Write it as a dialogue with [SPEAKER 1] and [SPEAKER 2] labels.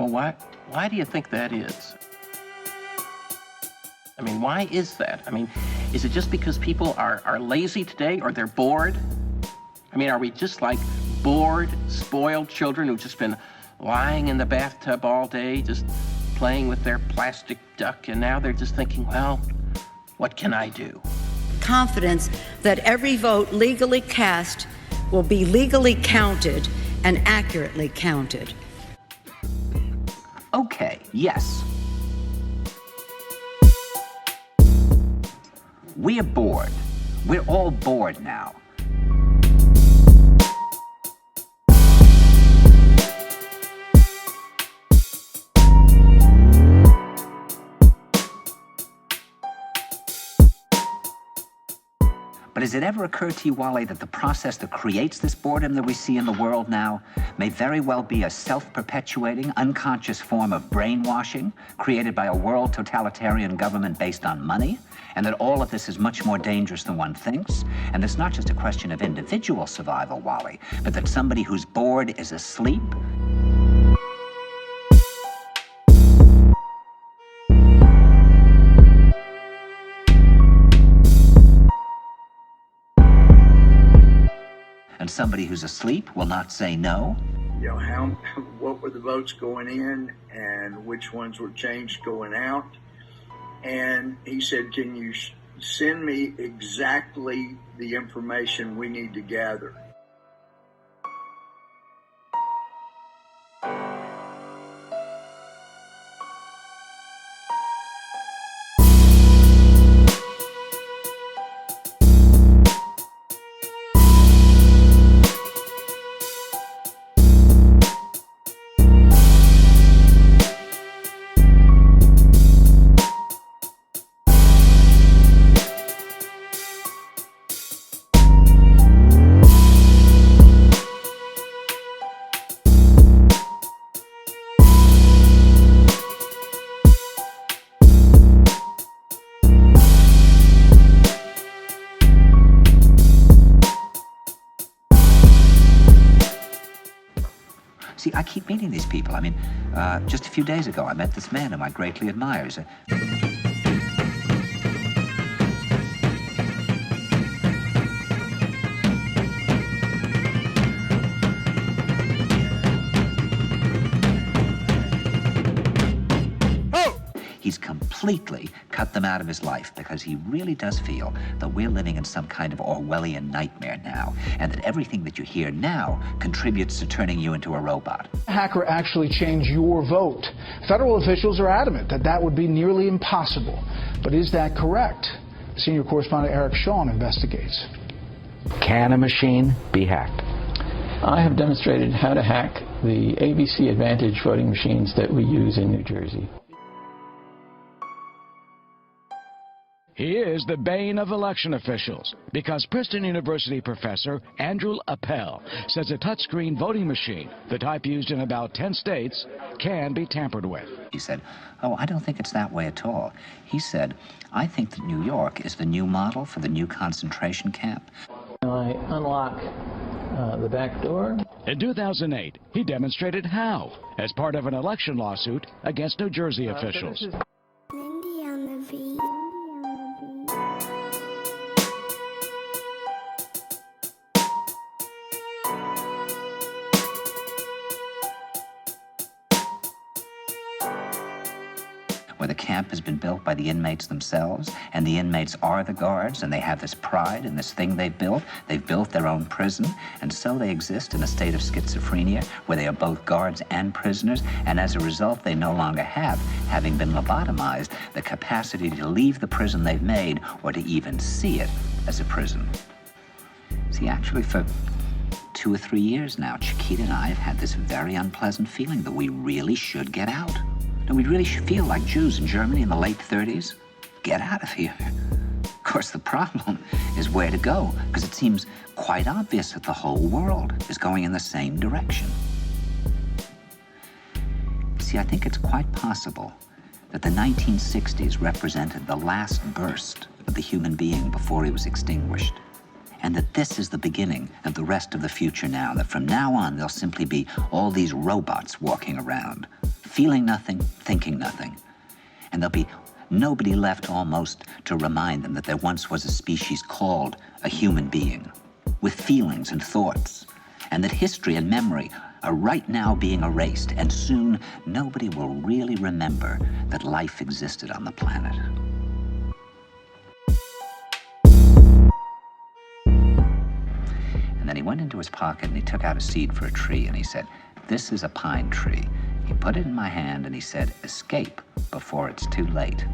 [SPEAKER 1] Well, why do you think that is? I mean, why is that? I mean, is it just because people are lazy today, or they're bored? I mean, are we just like bored, spoiled children who've just been lying in the bathtub all day, just playing with their plastic duck, and now they're just thinking, well, what can I do?
[SPEAKER 2] Confidence that every vote legally cast will be legally counted and accurately counted.
[SPEAKER 3] Okay, yes. We are bored. We're all bored now. But has it ever occurred to you, Wally, that the process that creates this boredom that we see in the world now may very well be a self-perpetuating, unconscious form of brainwashing created by a world totalitarian government based on money, and that all of this is much more dangerous than one thinks? And it's not just a question of individual survival, Wally, but that somebody who's bored is asleep? And somebody who's asleep will not say no?
[SPEAKER 4] You know, what were the votes going in and which ones were changed going out? And he said, can you send me exactly the information we need to gather?
[SPEAKER 3] See, I keep meeting these people. I mean, just a few days ago, I met this man whom I greatly admire. He's completely cut them out of his life because he really does feel that we're living in some kind of Orwellian nightmare now, and that everything that you hear now contributes to turning you into a robot.
[SPEAKER 5] A hacker actually change your vote. Federal officials are adamant that that would be nearly impossible. But is that correct? Senior correspondent Eric Shawn investigates.
[SPEAKER 6] Can a machine be hacked?
[SPEAKER 7] I have demonstrated how to hack the ABC Advantage voting machines that we use in New Jersey.
[SPEAKER 8] He is the bane of election officials because Princeton University professor Andrew Appel says a touchscreen voting machine, the type used in about 10 states, can be tampered with.
[SPEAKER 3] He said, oh, I don't think it's that way at all. He said, I think that New York is the new model for the new concentration camp.
[SPEAKER 7] I unlock the back door.
[SPEAKER 8] In 2008, he demonstrated how, as part of an election lawsuit against New Jersey officials.
[SPEAKER 9] Mindy on the beat.
[SPEAKER 3] Where the camp has been built by the inmates themselves, and the inmates are the guards, and they have this pride in this thing they've built. They've built their own prison, and so they exist in a state of schizophrenia where they are both guards and prisoners, and as a result, they no longer have, having been lobotomized, the capacity to leave the prison they've made or to even see it as a prison. See, actually, for 2 or 3 years now, Chiquita and I have had this very unpleasant feeling that we really should get out. And we really should feel like Jews in Germany in the late 30s. Get out of here. Of course, the problem is where to go, because it seems quite obvious that the whole world is going in the same direction. See, I think it's quite possible that the 1960s represented the last burst of the human being before he was extinguished. And that this is the beginning of the rest of the future now, that from now on, there'll simply be all these robots walking around, feeling nothing, thinking nothing. And there'll be nobody left almost to remind them that there once was a species called a human being, with feelings and thoughts, and that history and memory are right now being erased, and soon nobody will really remember that life existed on the planet. And then he went into his pocket and he took out a seed for a tree and he said, "This is a pine tree." He put it in my hand and he said, "Escape before it's too late."